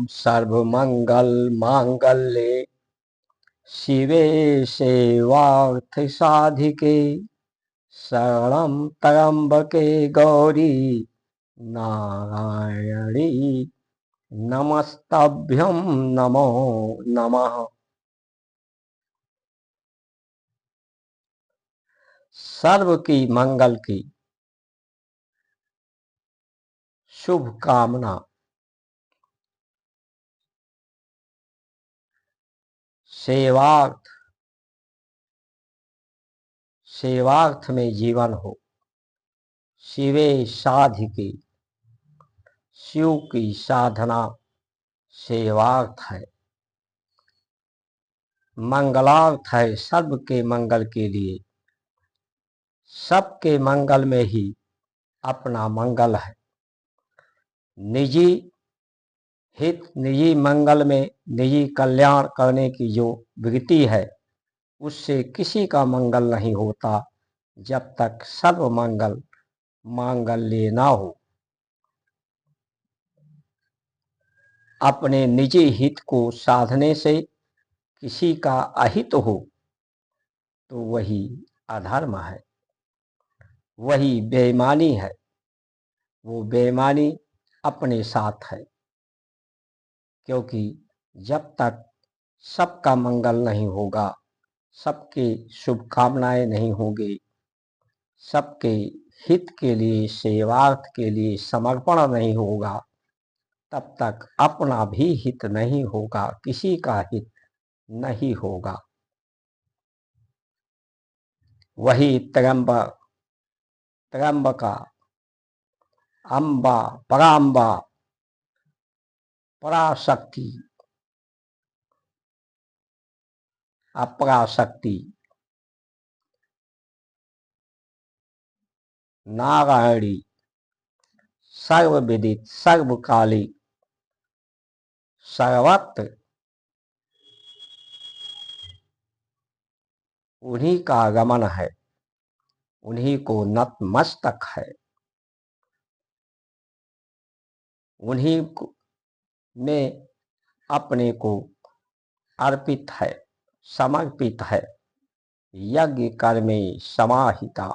सर्वमंगल मांगल्ये शिवे सेवार्थ साधिके शरणं त्र्यंबके गौरी नारायणी नमस्तभ्यं नमो नमः। सर्व की मंगल की शुभ कामना सेवार्थ में जीवन हो। शिवे साधिके, शिव की साधना सेवार्थ है, मंगलार्थ है, सर्व के मंगल के लिए। सबके मंगल में ही अपना मंगल है। निजी हित, निजी मंगल में निजी कल्याण करने की जो वृत्ति है, उससे किसी का मंगल नहीं होता जब तक सर्व मंगल मांगल्य ना हो। अपने निजी हित को साधने से किसी का अहित हो तो वही अधर्म है, वही बेईमानी है। वो बेईमानी अपने साथ है, क्योंकि जब तक सबका मंगल नहीं होगा, सबके शुभकामनाएं नहीं होंगी, सबके हित के लिए, सेवार्थ के लिए समर्पण नहीं होगा, तब तक अपना भी हित नहीं होगा, किसी का हित नहीं होगा। वही त्र्यंबका अम्बा पराम्बा पराशक्ति अपराशक्ति नारायणी सर्वविदित सर्वकाली सर्वत्र उन्हीं का आगमन है, उन्हीं को नतमस्तक है, उन्हीं में अपने को अर्पित है, समर्पित है। यज्ञ कर्मे समाहिता,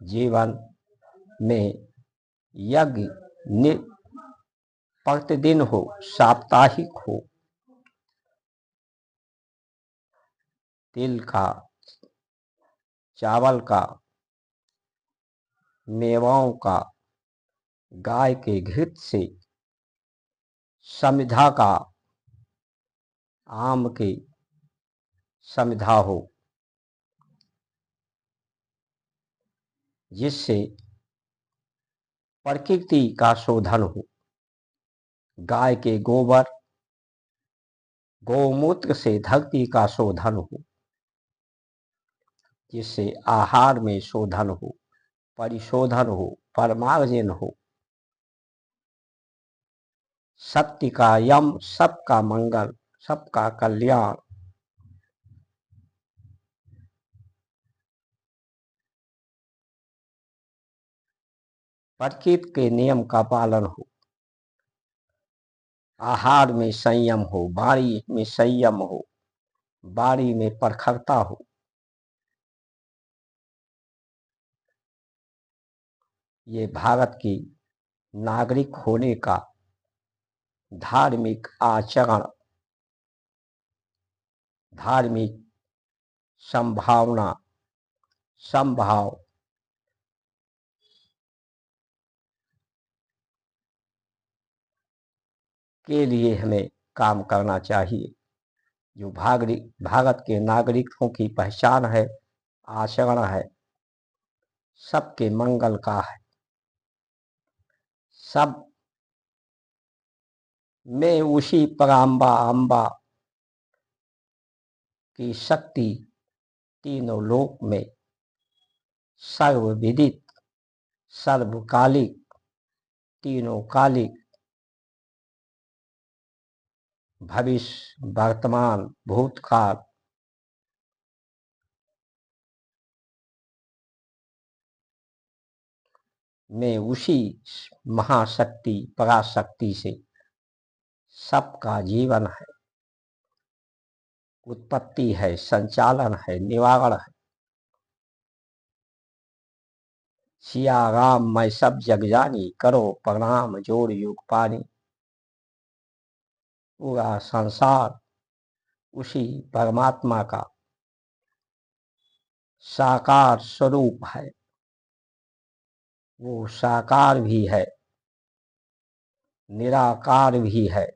जीवन में यज्ञ प्रतिदिन हो, साप्ताहिक हो, तिल का, चावल का, मेवाओं का, गाय के घृत से, समिधा का, आम की समिधा हो, जिससे प्रकृति का शोधन हो। गाय के गोबर गौमूत्र से धरती का शोधन हो, जिससे आहार में शोधन हो, परिशोधन हो, परमार्जन हो। सत्य का यम, सबका मंगल, सबका कल्याण। प्रकृति के नियम का पालन हो, आहार में संयम हो, वाणी में संयम हो, वाणी में प्रखरता हो। ये भारत की नागरिक होने का धार्मिक आचरण, धार्मिक संभावना, संभाव के लिए हमें काम करना चाहिए। जो भारत के नागरिकों की पहचान है, आचरण है, सबके मंगल का है। सब में उसी पराम्बा अम्बा की शक्ति तीनों लोक में सर्वविदित सर्वकालिक, तीनों कालिक, भविष्य वर्तमान भूतकाल में उसी महाशक्ति पराशक्ति से सबका जीवन है, उत्पत्ति है, संचालन है, निवारण है। सिया राम मैं सब जग जानी, करो प्रणाम जोड़ युग पानी। पूरा संसार उसी परमात्मा का साकार स्वरूप है। वो साकार भी है, निराकार भी है,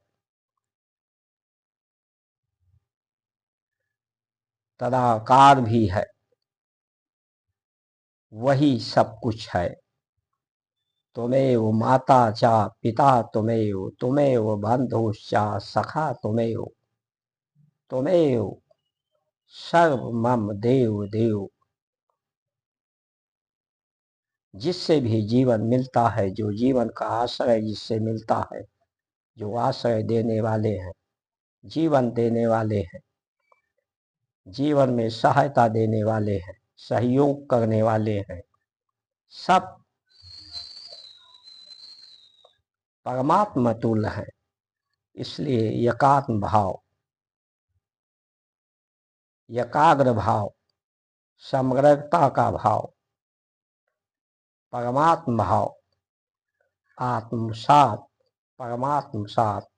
तदाकार भी है। वही सब कुछ है। तुमेव माता च पिता तुमेव, तुमेव बंधुश्च सखा तुमेव, तुमेव सर्व मम देव देव। जिससे भी जीवन मिलता है, जो जीवन का आश्रय जिससे मिलता है, जो आश्रय देने वाले हैं, जीवन देने वाले हैं, जीवन में सहायता देने वाले हैं, सहयोग करने वाले हैं, सब परमात्मा तुल्य है। इसलिए एकात्म भाव, एकाग्र भाव, समग्रता का भाव, परमात्म भाव, आत्मसात, परमात्म सात,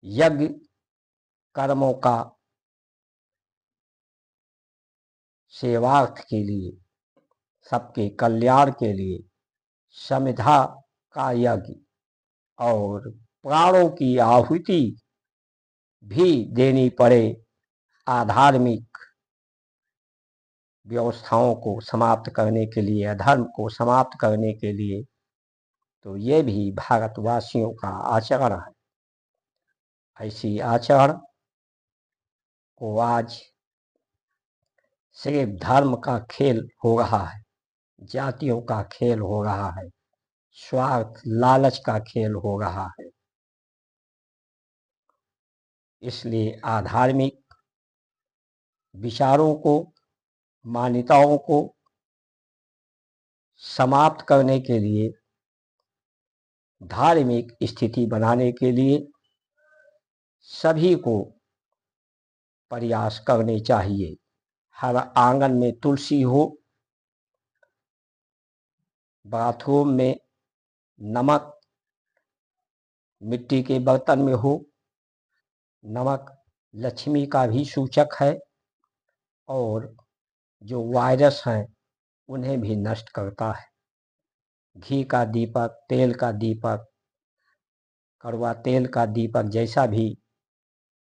यज्ञ कर्मों का सेवार्थ के लिए, सबके कल्याण के लिए, समिधा का यज्ञ और प्राणों की आहुति भी देनी पड़े आधार्मिक व्यवस्थाओं को समाप्त करने के लिए, अधर्म को समाप्त करने के लिए, तो ये भी भारतवासियों का आचरण है। ऐसी आचरण को आज सिर्फ धर्म का खेल हो रहा है, जातियों का खेल हो रहा है, स्वार्थ लालच का खेल हो रहा है। इसलिए आधार्मिक विचारों को, मान्यताओं को समाप्त करने के लिए, धार्मिक स्थिति बनाने के लिए सभी को प्रयास करने चाहिए। हर आंगन में तुलसी हो, बाथरूम में नमक मिट्टी के बर्तन में हो। नमक लक्ष्मी का भी सूचक है और जो वायरस हैं उन्हें भी नष्ट करता है। घी का दीपक, तेल का दीपक, कड़वा तेल का दीपक, जैसा भी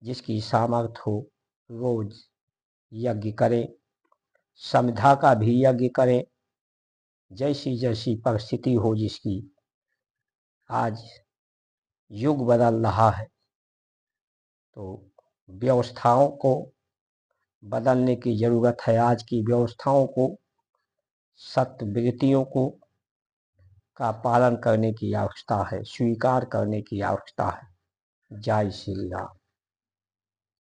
जिसकी सामर्थ्य हो, रोज यज्ञ करें। समिधा का भी यज्ञ करें, जैसी जैसी परिस्थिति हो जिसकी। आज युग बदल रहा है तो व्यवस्थाओं को बदलने की जरूरत है। आज की व्यवस्थाओं को, सत्य को का पालन करने की आवश्यकता है, स्वीकार करने की आवश्यकता है। जय श्री राम।